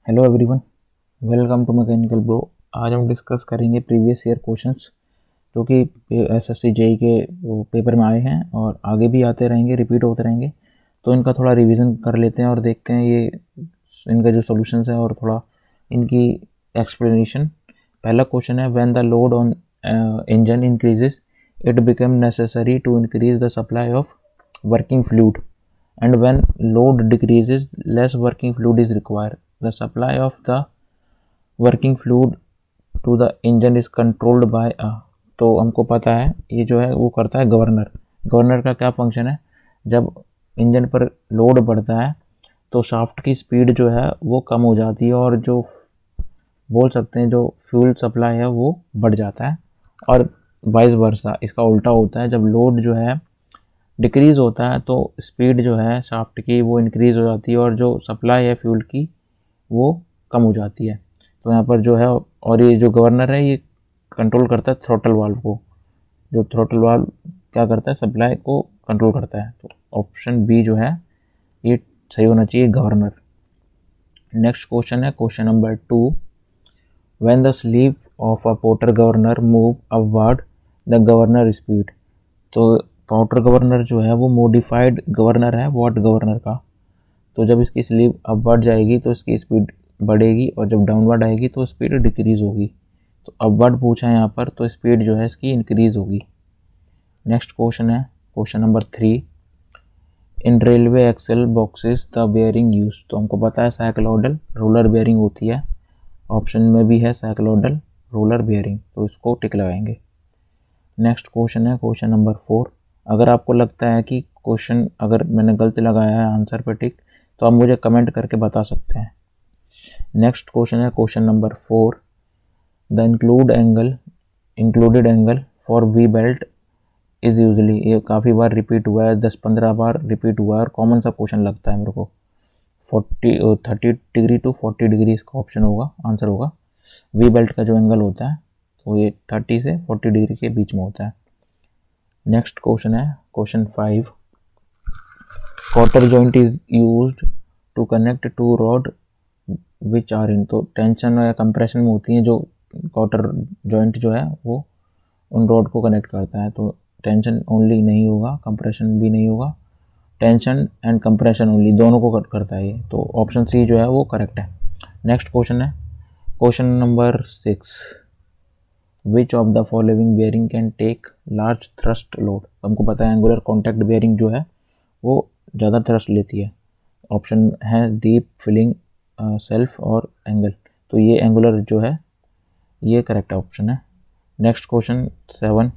Hello everyone, welcome to mechanical bro. आज हम discuss करेंगे प्रीवियस ईयर क्वेश्चंस जो कि एसएससी जेई के पेपर में आए हैं और आगे भी आते रहेंगे, रिपीट होते रहेंगे। तो इनका थोड़ा रिवीजन कर लेते हैं और देखते हैं ये इनका जो सॉल्यूशंस है और थोड़ा इनकी एक्सप्लेनेशन। पहला क्वेश्चन है, when the load on engine increases it become necessary to increase the supply of working fluid, and when load decreases less working fluid is required. The supply of the working fluid to the engine is controlled by a, तो हमको पता है ये जो है वो करता है गवर्नर। गवर्नर का क्या फंक्शन है, जब इंजन पर लोड बढ़ता है तो शाफ्ट की स्पीड जो है वो कम हो जाती है और जो बोल सकते हैं जो फ्यूल सप्लाई है वो बढ़ जाता है, और वाइस वर्सा इसका उल्टा होता है। जब लोड जो है डिक्रीज़ होता है तो स्पीड जो है शाफ्ट की वो इंक्रीज़ हो जाती है और जो सप्लाई है फ्यूल की वो कम हो जाती है। तो यहाँ पर जो है, और ये जो गवर्नर है ये कंट्रोल करता है थ्रोटल वाल्व को। जो थ्रोटल वाल्व क्या करता है, सप्लाई को कंट्रोल करता है। तो ऑप्शन बी जो है ये सही होना चाहिए, गवर्नर। नेक्स्ट क्वेश्चन है question number 2, when the sleeve of a porter governor move upward the governor speed. तो पाउटर गवर्नर जो है वो मॉडिफाइड गवर्नर है वॉट गवर्नर का। तो जब इसकी स्लीव अपवर्ड जाएगी तो इसकी स्पीड बढ़ेगी और जब डाउनवर्ड आएगी तो स्पीड डिक्रीज होगी। तो अपवर्ड पूछा है यहाँ पर, तो स्पीड जो है इसकी इंक्रीज होगी। नेक्स्ट क्वेश्चन है question number 3, in railway axle boxes the bearing use. तो हमको पता है साइक्लोइडल रोलर बेयरिंग होती है, ऑप्शन में भी है साइक्लोइडल रोलर बेयरिंग, तो इसको टिक लगाएंगे। नेक्स्ट क्वेश्चन है क्वेश्चन नंबर 4, अगर आपको लगता है कि क्वेश्चन अगर मैंने गलत लगाया है आंसर पे टिक, तो आप मुझे कमेंट करके बता सकते हैं। नेक्स्ट क्वेश्चन है question number 4, the included angle for we belt is usually. ये काफ़ी बार रिपीट हुआ है, 10-15 बार रिपीट हुआ है और कॉमन सा क्वेश्चन लगता है मेरे को। 30 डिग्री टू 40 डिग्री इसका ऑप्शन होगा, आंसर होगा। वी बेल्ट का जो एंगल होता है तो ये 30 से 40 डिग्री के बीच में होता है। नेक्स्ट क्वेश्चन है question 5, cotter joint is used to connect to rod which are in. तो टेंशन या कंप्रेशन में होती हैं जो कॉटर जॉइंट जो है वो उन रॉड को कनेक्ट करता है। तो टेंशन ओनली नहीं होगा, कंप्रेशन भी नहीं होगा, टेंशन एंड कंप्रेशन ओनली दोनों को करता है ये। तो ऑप्शन सी जो है वो करेक्ट है। नेक्स्ट क्वेश्चन है question number 6, which of the following bearing can take large thrust load. हमको पता है एंगुलर कॉन्टैक्ट बेयरिंग जो है वो ज़्यादा थ्रस्ट लेती है। ऑप्शन है डीप फिलिंग, सेल्फ और एंगल। तो ये एंगुलर जो है ये करेक्ट ऑप्शन है। नेक्स्ट क्वेश्चन 7,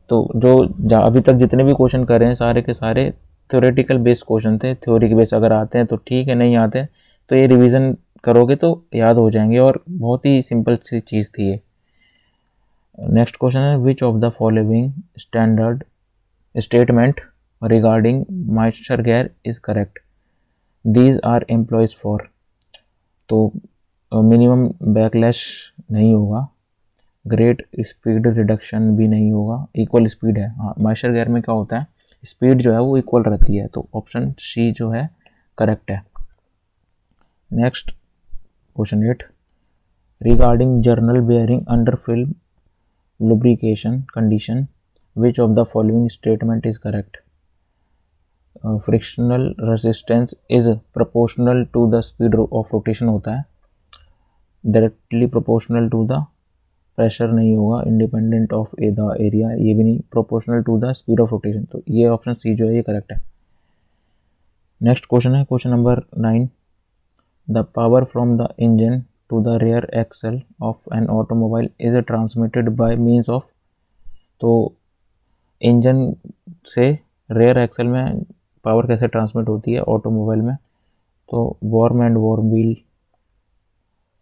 तो जो अभी तक जितने भी क्वेश्चन कर रहे हैं सारे के सारे थ्योरेटिकल बेस्ड क्वेश्चन थे। थ्योरी के बेस अगर आते हैं तो ठीक है, नहीं आते तो ये रिवीजन करोगे तो याद हो जाएंगे और बहुत ही सिंपल सी चीज़ थी ये। नेक्स्ट क्वेश्चन है, which of the following standard statement regarding moisture gear is correct, these are employees for. तो मिनिमम बैकलैश नहीं होगा, ग्रेट स्पीड रिडक्शन भी नहीं होगा, इक्वल स्पीड है। हाँ, मॉइस्चर गेयर में क्या होता है, स्पीड जो है वो इक्वल रहती है, तो ऑप्शन सी जो है करेक्ट है। Next question 8, regarding journal bearing under film lubrication condition which of the following statement is correct, frictional resistance is proportional to the speed of rotation होता है, directly proportional to the pressure नहीं होगा, independent of the area ये भी नहीं, proportional to the speed of rotation। तो ये option C जो है ये करेक्ट है। नेक्स्ट क्वेश्चन है question number 9, the power from the engine to the rear axle of an automobile is transmitted by means of। तो इंजन से rear axle में पावर कैसे ट्रांसमिट होती है ऑटोमोबाइल में, तो worm and worm wheel,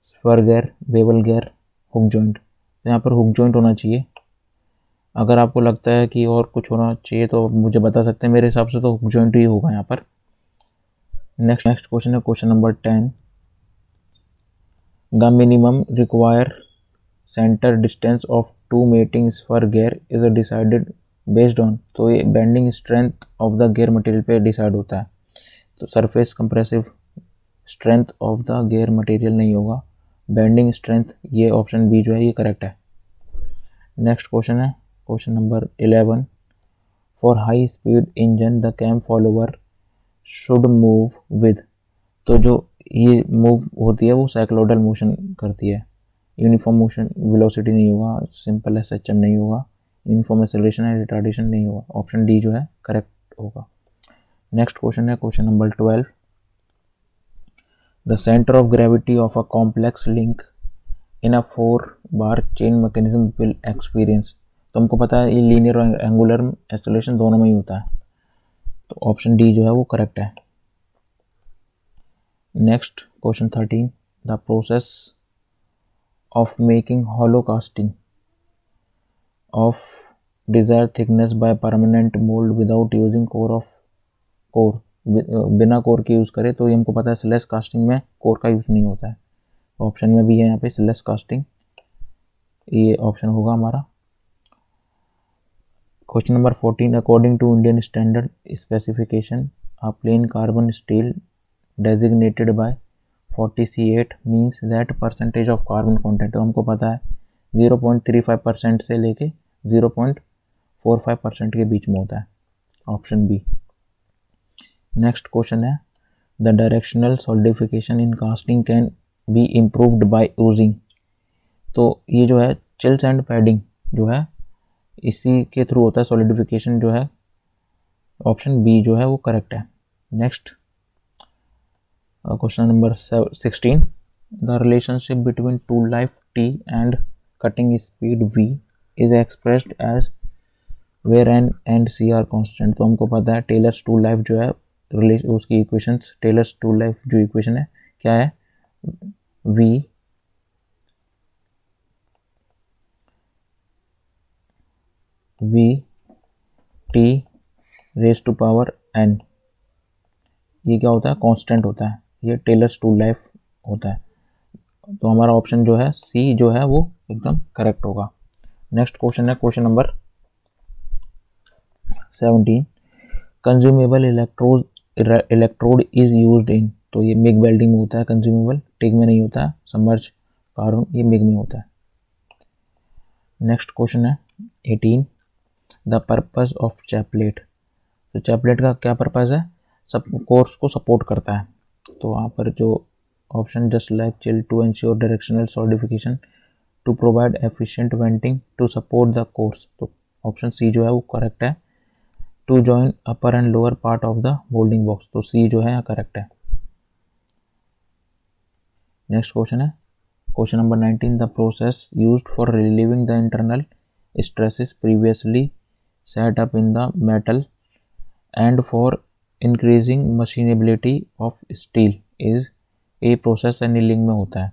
spur gear, bevel gear, hook joint. यहाँ पर हुक जॉइंट होना चाहिए। अगर आपको लगता है कि और कुछ होना चाहिए तो मुझे बता सकते हैं, मेरे हिसाब से तो हुक जॉइंट ही होगा यहाँ पर। नेक्स्ट क्वेश्चन है question number 10, the minimum required center distance of two mating spur gear is decided based on। तो ये bending strength of the gear material पे डिसाइड होता है। तो surface compressive strength of the gear material नहीं होगा, bending strength, ये option B जो है ये करेक्ट है। नेक्स्ट क्वेश्चन है question number 11, for high speed engine the cam follower should move with, तो जो ये मूव होती है वो साइक्लोइडल मोशन करती है, यूनिफॉर्म मोशन वेलोसिटी नहीं होगा, सिंपल एसएचएम नहीं होगा, यूनिफॉर्म एक्सेलरेशन एंड रिटार्डेशन नहीं होगा, ऑप्शन डी जो है करेक्ट होगा। नेक्स्ट क्वेश्चन है question number 12, the centre of gravity of a complex link in a 4 bar chain mechanism will experience, तो हमको पता है ये लीनियर और एंगुलर एक्सेलरेशन दोनों में ही होता है, तो ऑप्शन डी जो है वो करेक्ट है। Next question 13, the process of making hollow casting of desired thickness by permanent mould without using core, बिना कोर के यूज़ करे, तो ये हमको पता है स्लैश कास्टिंग में कोर का यूज़ नहीं होता है, ऑप्शन में भी है यहाँ पे स्लैश कास्टिंग, ये ऑप्शन होगा हमारा। Question number 14, according to Indian standard specification a plain carbon steel designated by 40C8 means that percentage of carbon content, तो हमको पता है 0.35% से लेके 0.45% के बीच में होता है, ऑप्शन बी। नेक्स्ट क्वेश्चन है, the directional solidification in casting can be improved by using, तो ये जो है चिल्स एंड पैडिंग जो है इसी के थ्रू होता है सॉलिडिफिकेशन जो है, ऑप्शन बी जो है वो करेक्ट है। Next question number 16, the relationship between tool life T and cutting speed V is expressed as where and C are constant, तो हमको पता है टेलर्स टूल लाइफ जो है उसकी इक्वेशंस, टेलर्स टूल लाइफ जो इक्वेशन है क्या है, V T raise to power N, ये क्या होता है कांस्टेंट होता है, ये टेलर्स टूल लाइफ होता है, तो हमारा ऑप्शन जो है सी जो है वो एकदम करेक्ट होगा। नेक्स्ट क्वेश्चन है question number 17, consumable electrode is used in, तो ये मिग वेल्डिंग में होता है, कंज्यूमेबल टिग में नहीं होता है, सबमर्ज कार्बन ये मिग में होता है। नेक्स्ट क्वेश्चन है 18, द पर्पस ऑफ चैपलेट, तो चैपलेट का क्या पर्पस है, सब कोर्स को सपोर्ट करता है, तो वहाँ पर जो option just like chill to ensure directional solidification to provide efficient venting to support the cores, तो ऑप्शन सी जो है वो करेक्ट है, to join upper and lower part of the moulding box, तो सी जो है यहाँ करेक्ट है। नेक्स्ट क्वेश्चन है question number 19, the process used for relieving the internal stresses previously set up in the metal and for increasing machinability of steel is, a process annealing में होता है,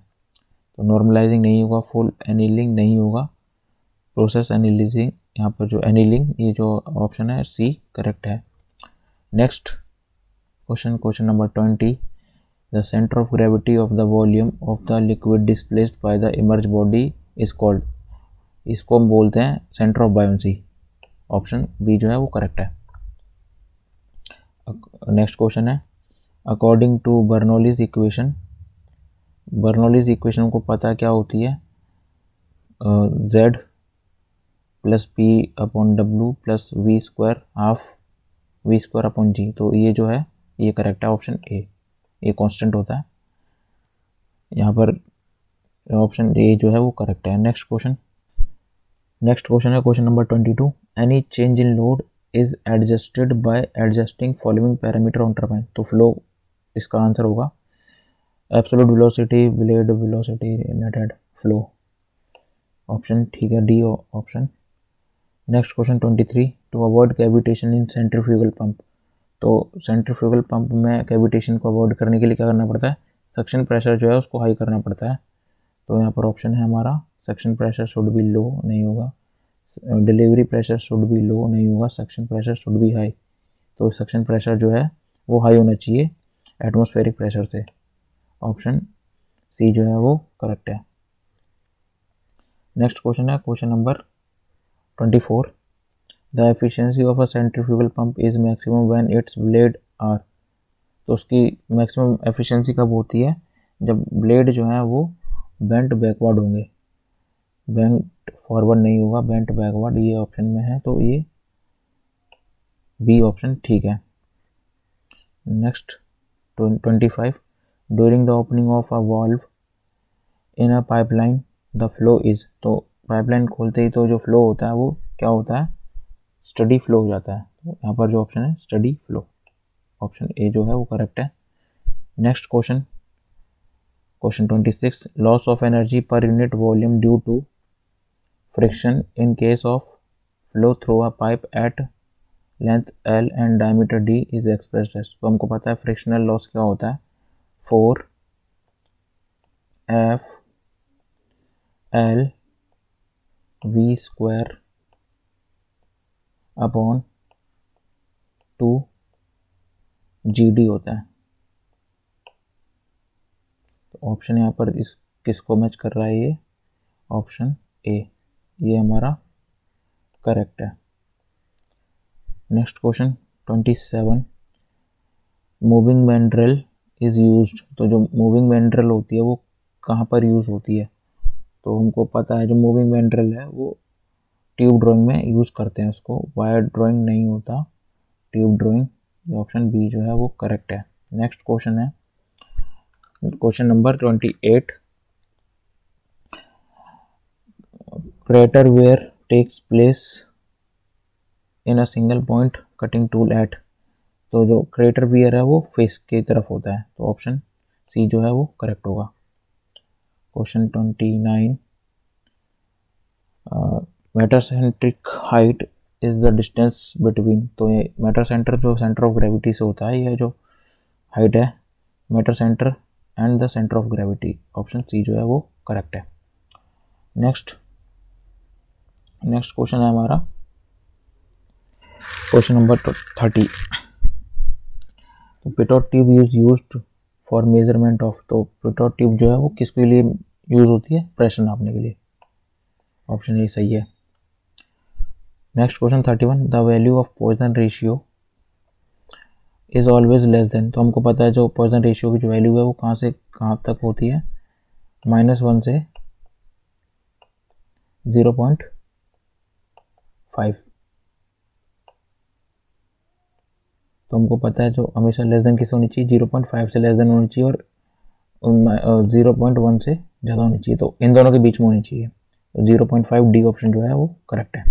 तो नॉर्मलाइजिंग नहीं होगा, फुल एनीलिंग नहीं होगा, process annealing, यहाँ पर जो एनीलिंग ये जो ऑप्शन है सी करेक्ट है। Next question number 20, the centre of gravity of the volume of the liquid displaced by the immerse body is called, इसको हम बोलते हैं centre of buoyancy, option B जो है वो करेक्ट है। नेक्स्ट क्वेश्चन है, according to Bernoulli's equation, Bernoulli's equation को पता क्या होती है, z plus P upon W plus V square half V square upon G, तो ये जो है ये करेक्ट है, ऑप्शन ए, ये कांस्टेंट होता है, यहाँ पर ऑप्शन ए जो है वो करेक्ट है। नेक्स्ट क्वेश्चन है question number 22, any change in load is adjusted by adjusting following parameter on turbine, तो फ्लो इसका आंसर होगा absolute velocity, blade velocity, netted flow, option ठीक है D option. Next question 23, to avoid cavitation in centrifugal pump, तो centrifugal pump में cavitation को avoid करने के लिए क्या करना पड़ता है, सक्शन प्रेशर जो है उसको हाई करना पड़ता है, तो यहाँ पर ऑप्शन है हमारा suction pressure should be low नहीं होगा, delivery pressure should be low नहीं होगा, suction pressure should be high, तो सक्शन प्रेशर जो है वो हाई होना चाहिए एटमॉस्फेरिक प्रेशर से, ऑप्शन सी जो है वो करेक्ट है। नेक्स्ट क्वेश्चन है question number 24, the efficiency of a centrifugal pump is maximum when its blade are, तो उसकी मैक्सिमम एफिशिएंसी कब होती है, जब ब्लेड जो है वो बेंट बैकवर्ड होंगे, बेंट फॉरवर्ड नहीं होगा, बेंट बैकवर्ड ये ऑप्शन में है, तो ये बी ऑप्शन ठीक है। Next 25, during the opening of a valve in a pipeline the flow is, तो पाइपलाइन खोलते ही तो जो फ्लो होता है वो क्या होता है, स्टडी फ्लो हो जाता है। तो यहाँ पर जो ऑप्शन है स्टडी फ्लो, ऑप्शन ए जो है वो करेक्ट है। Next question 26, loss of energy per unit volume due to friction in case of flow through a pipe at length L and diameter D is expressed as, तो हमको पता है frictional loss क्या होता है, 4F L V square upon 2GD होता है। तो ऑप्शन यहाँ पर इस किसको मैच कर रहा है, ये ऑप्शन ए, ये हमारा करेक्ट है। Next question 27, moving mandrel is used, तो जो मूविंग मैंड्रेल होती है वो कहाँ पर यूज होती है, तो हमको पता है जो मूविंग मैंड्रेल है वो ट्यूब ड्राइंग में यूज करते हैं उसको, वायर ड्राइंग नहीं होता, ट्यूब ड्राइंग, ऑप्शन बी जो है वो करेक्ट है। नेक्स्ट क्वेश्चन है question number 28, crater wear takes place in a single point cutting tool at, तो जो क्रेटर वियर है वो फेस की तरफ होता है, तो ऑप्शन सी जो है वो करेक्ट होगा। Question 29, metacentric height is the distance between, तो ये मेटर सेंटर जो सेंटर ऑफ ग्रेविटी से होता है, ये जो हाइट है metacentre and the centre of gravity, option C जो है वो करेक्ट है। नेक्स्ट क्वेश्चन है हमारा क्वेश्चन नंबर 30, तो Pitot tube is used for measurement of, तो पिटोट ट्यूब जो है वो किसके लिए यूज होती है, प्रेशर नापने के लिए, ऑप्शन ए सही है। Next question 31, the value of Poisson ratio is always less than, तो हमको पता है जो पॉइजन रेशियो की जो वैल्यू है वो कहाँ से कहाँ तक होती है, -1 से 0.5, तो हमको पता है जो हमेशा लेस देन किस होनी चाहिए, 0.5 से लेस देन होनी चाहिए और 0.1 से ज़्यादा होनी चाहिए, तो इन दोनों के बीच में होनी चाहिए, तो 0.5 डी ऑप्शन जो है वो करेक्ट है।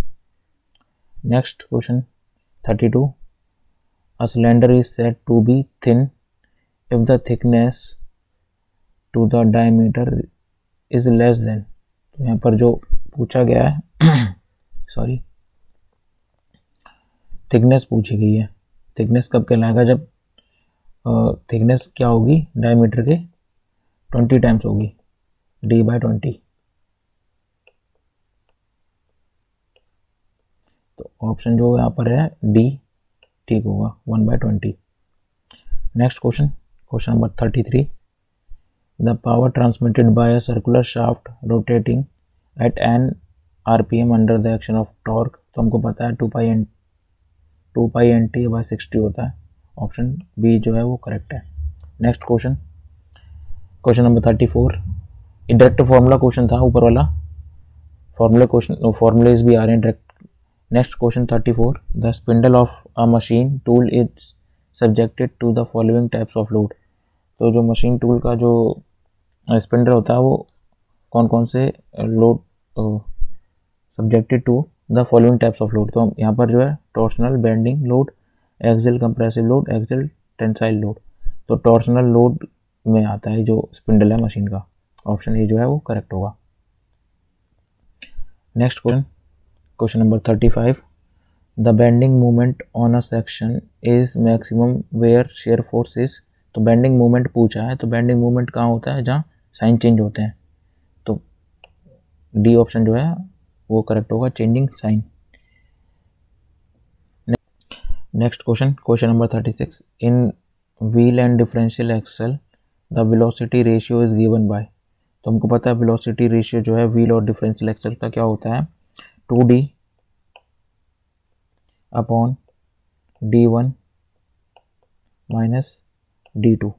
Next question 32, a cylinder is said to be thin if the thickness to the diameter is less than, तो यहाँ पर जो पूछा गया है सॉरी थिकनेस पूछी गई है, थिकनेस कब कहलाएगा, जब थिकनेस क्या होगी डायमीटर के 20 टाइम्स होगी, D/20, तो ऑप्शन जो यहाँ पर है डी ठीक होगा, 1/20। Next question number 33, the power transmitted by a circular shaft rotating at N RPM under the action of torque, तो हमको पता है 2π/NT/60 होता है, ऑप्शन बी जो है वो करेक्ट है। Next question number 34, direct formula question था ऊपर वाला, फॉर्मूलेज भी आ रहे हैं direct. Next question 34, the spindle of a machine tool is subjected to the following types of load, तो जो मशीन टूल का जो स्पिंडल होता है वो कौन कौन से load subjected to the following types of load, तो हम यहाँ पर जो है torsional bending load, axial compressive load, axial tensile load, तो टॉर्सनल लोड में आता है जो स्पिंडल है मशीन का, ऑप्शन ए जो है वो करेक्ट होगा। Next question number 35, the bending movement on a section is maximum where shear force is, तो बेंडिंग मूवमेंट पूछा है, तो बेंडिंग मूवमेंट कहाँ होता है, जहाँ साइन चेंज होते हैं, तो डी ऑप्शन जो है वो करेक्ट होगा, changing sign. Next question number 36, in wheel and differential axle the velocity ratio is given by, तो हमको पता है वेलोसिटी रेशियो जो है व्हील और डिफरेंशियल एक्सल का क्या होता है, 2D/D1 - D2।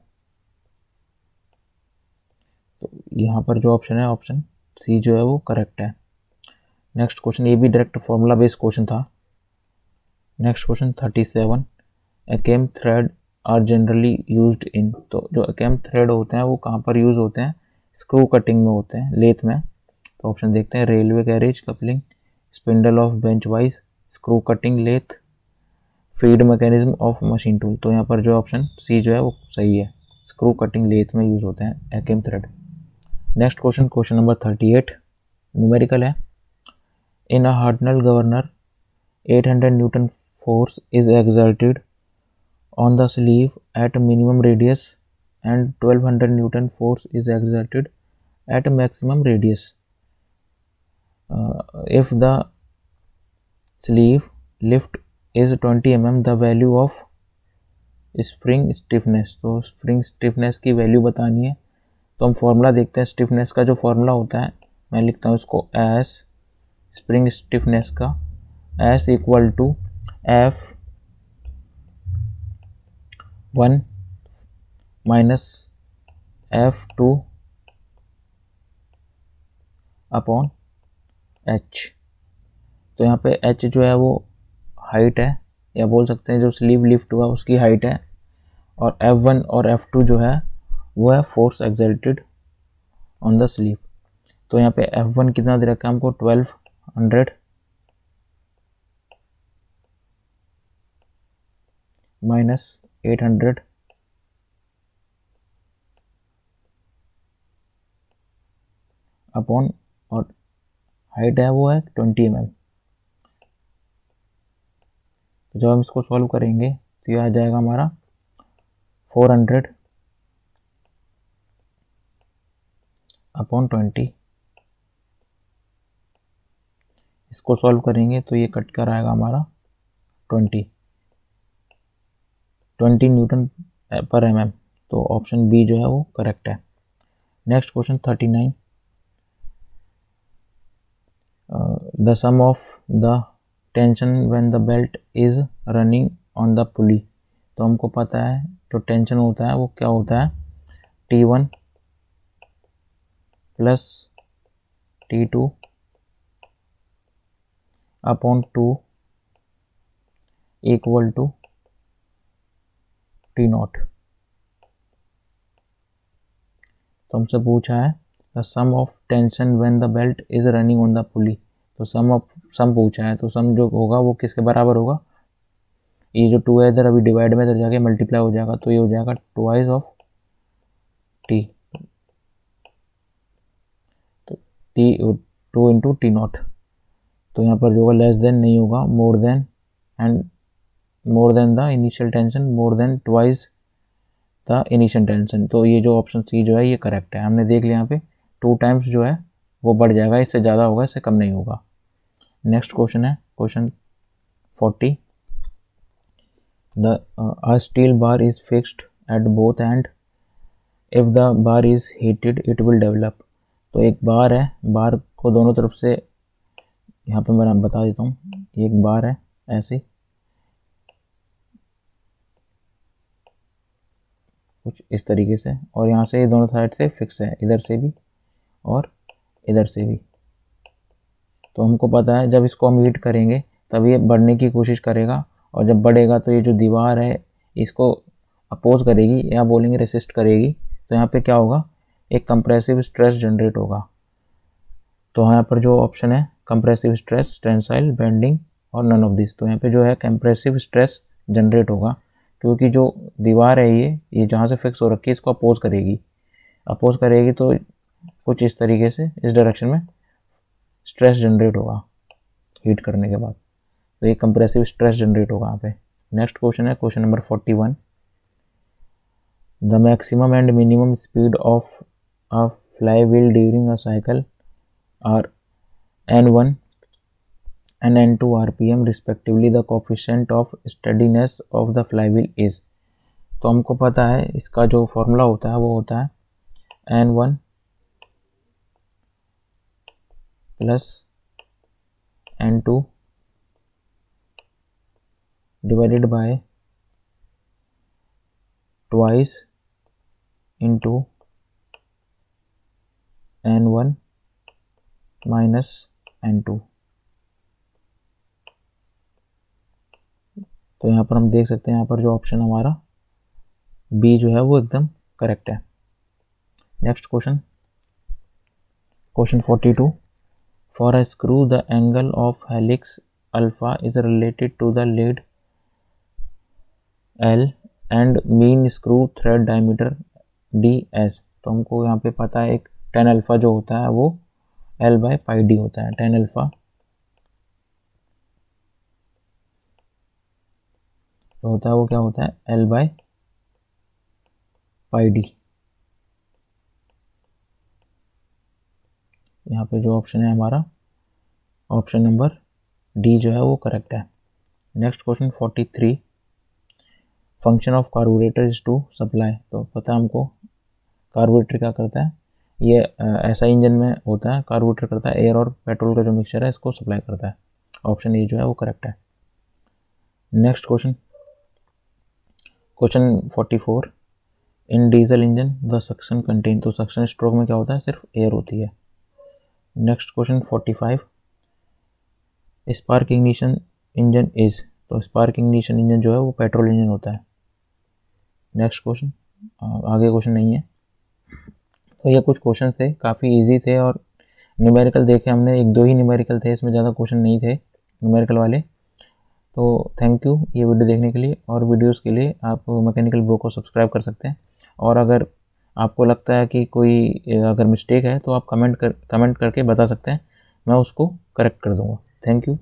तो यहाँ पर जो ऑप्शन है ऑप्शन सी जो है वो करेक्ट है। नेक्स्ट क्वेश्चन, ये भी डायरेक्ट फॉर्मूला बेस्ड क्वेश्चन था। Next question 37, acme thread are generally used in. तो जो अकेम थ्रेड होते हैं वो कहाँ पर यूज होते हैं? स्क्रू कटिंग में होते हैं, लेथ में। तो ऑप्शन देखते हैं, railway carriage coupling, spindle of bench vice, screw cutting, lathe, feed mechanism of machine tool. तो यहाँ पर जो ऑप्शन सी जो है वो सही है, स्क्रू कटिंग लेथ में यूज होते हैं acme thread. Next question, question number 38 numerical है। In a Hartnell governor 800 newton force is exerted on the sleeve at minimum radius and 1200 Newton force is exerted at maximum radius. If the sleeve lift is 20 mm, the value of spring stiffness। तो spring stiffness की value बतानी है। तो हम formula देखते हैं stiffness का। जो फॉर्मूला होता है मैं लिखता हूँ इसको एस, स्प्रिंग स्टिफनेस का S equal to F 1 minus F2 upon H। तो यहाँ पे H जो है वो हाइट है, या बोल सकते हैं जो स्लीव लिफ्ट हुआ उसकी हाइट है, और F1 और F2 जो है वो है force exerted on the sleeve. तो यहाँ पे F1 कितना दे रखा है हमको 1200 माइनस 800 अपॉन, और हाइट है वो है 20 mm। तो जब हम इसको सॉल्व करेंगे तो ये आ जाएगा हमारा 400 अपॉन 20। इसको सॉल्व करेंगे तो ये कट कर आएगा हमारा 20 न्यूटन पर mm। तो ऑप्शन बी जो है वो करेक्ट है। Next question 39, the sum of the tension when the belt is running on the pulley. तो हमको पता है जो टेंशन होता है वो क्या होता है, T1 plus T2 upon 2 equal to T0। तो हमसे पूछा है the sum of tension when the belt is running on the pulley. तो सम पूछा है, तो सम जो होगा वो किसके बराबर होगा, ये जो 2 है इधर अभी डिवाइड में इधर जाके मल्टीप्लाई हो जाएगा, तो ये हो जाएगा ट्वाइस ऑफ T। तो T 2 इंटू T0। तो यहाँ पर जो होगा लेस देन नहीं होगा, more than, and more than the initial tension, more than twice the initial tension. तो ये जो ऑप्शन सी जो है ये करेक्ट है। हमने देख लिया यहाँ पे 2 टाइम्स जो है वो बढ़ जाएगा, इससे ज़्यादा होगा, इससे कम नहीं होगा। नेक्स्ट क्वेश्चन है question 40, a steel bar is fixed at both end, if the bar is heated it will develop। तो एक बार है, बार को दोनों तरफ से, यहाँ पे मैं बता देता हूँ, एक बार है ऐसे कुछ इस तरीके से, और यहाँ से दोनों साइड से फिक्स है, इधर से भी और इधर से भी। तो हमको पता है जब इसको हम हीट करेंगे तब ये बढ़ने की कोशिश करेगा, और जब बढ़ेगा तो ये जो दीवार है इसको अपोज करेगी, या बोलेंगे रेसिस्ट करेगी। तो यहाँ पे क्या होगा, एक कंप्रेसिव स्ट्रेस जनरेट होगा। तो यहाँ पर जो ऑप्शन है कंप्रेसिव स्ट्रेस, टेंसाइल, बेंडिंग और नन ऑफ दिस। तो यहाँ पे जो है कंप्रेसिव स्ट्रेस जनरेट होगा, क्योंकि जो दीवार है ये जहाँ से फिक्स हो रखी है इसको अपोज करेगी तो कुछ इस तरीके से इस डायरेक्शन में स्ट्रेस जनरेट होगा हीट करने के बाद। तो ये कंप्रेसिव स्ट्रेस जनरेट होगा यहाँ पे। नेक्स्ट क्वेश्चन है question number 41, the maximum and minimum speed of a fly wheel during a cycle are N1 and N2 RPM respectively, the coefficient of steadiness of the flywheel is। तो हमको पता है इसका जो फॉर्मूला होता है वो होता है N1 plus N2 divided by twice into N1 minus N2। तो यहाँ पर हम देख सकते हैं, यहाँ पर जो ऑप्शन हमारा बी जो है वो एकदम करेक्ट है। Next question, question 42, for a screw the angle of helix alpha is related to the lead L and mean screw thread diameter DS। तो हमको यहाँ पे पता है एक tan अल्फा जो होता है वो L/πd होता है। tan अल्फा जो होता है वो क्या होता है, L/πd। यहाँ पे जो ऑप्शन है हमारा ऑप्शन नंबर डी जो है वो करेक्ट है। Next question 43, function of carburettor is to supply. तो पता है हमको कार्बोरेटर क्या करता है, ये ऐसा इंजन में होता है, कार्बोरेटर करता है एयर और पेट्रोल का जो मिक्सचर है इसको सप्लाई करता है। ऑप्शन ए जो है वो करेक्ट है। Next question, question 44, in diesel engine the suction contain. तो सक्शन स्ट्रोक में क्या होता है, सिर्फ एयर होती है। Next question 45, spark ignition engine is. तो स्पार्क इग्निशन इंजन जो है वो पेट्रोल इंजन होता है। नेक्स्ट क्वेश्चन, आगे क्वेश्चन नहीं है। तो ये कुछ क्वेश्चन थे, काफ़ी इजी थे और न्यूमेरिकल देखे हमने, एक दो ही न्यूमेरिकल थे, इसमें ज़्यादा क्वेश्चन नहीं थे न्यूमेरिकल वाले। तो थैंक यू ये वीडियो देखने के लिए, और वीडियोस के लिए आप मैकेनिकल ब्रो को सब्सक्राइब कर सकते हैं। और अगर आपको लगता है कि कोई अगर मिस्टेक है तो आप कमेंट करके बता सकते हैं, मैं उसको करेक्ट कर दूंगा। Thank you.